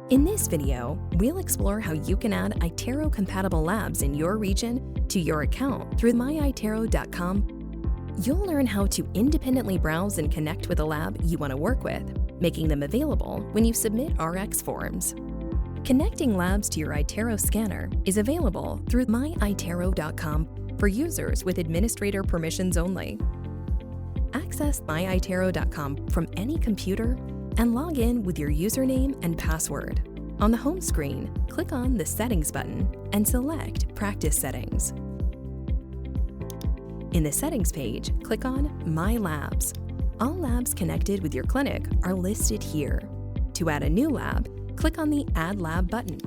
In this video, we'll explore how you can add iTero-compatible labs in your region to your account through MyiTero.com. You'll learn how to independently browse and connect with a lab you want to work with, making them available when you submit RX forms. Connecting labs to your iTero scanner is available through MyiTero.com for users with administrator permissions only. Access MyiTero.com from any computer and log in with your username and password. On the home screen, click on the Settings button and select Practice Settings. In the Settings page, click on My Labs. All labs connected with your clinic are listed here. To add a new lab, click on the Add Lab button.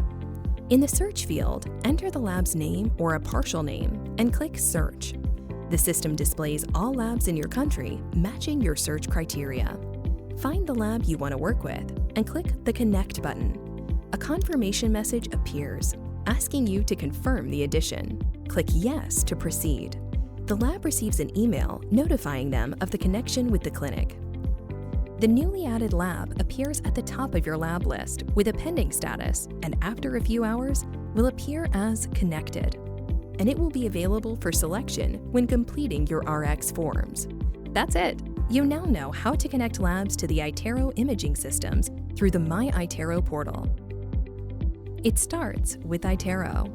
In the search field, enter the lab's name or a partial name and click Search. The system displays all labs in your country matching your search criteria. Find the lab you want to work with and click the Connect button. A confirmation message appears, asking you to confirm the addition. Click Yes to proceed. The lab receives an email notifying them of the connection with the clinic. The newly added lab appears at the top of your lab list with a pending status, and after a few hours will appear as connected. And it will be available for selection when completing your RX forms. That's it! You now know how to connect labs to the iTero imaging systems through the MyiTero portal. It starts with iTero.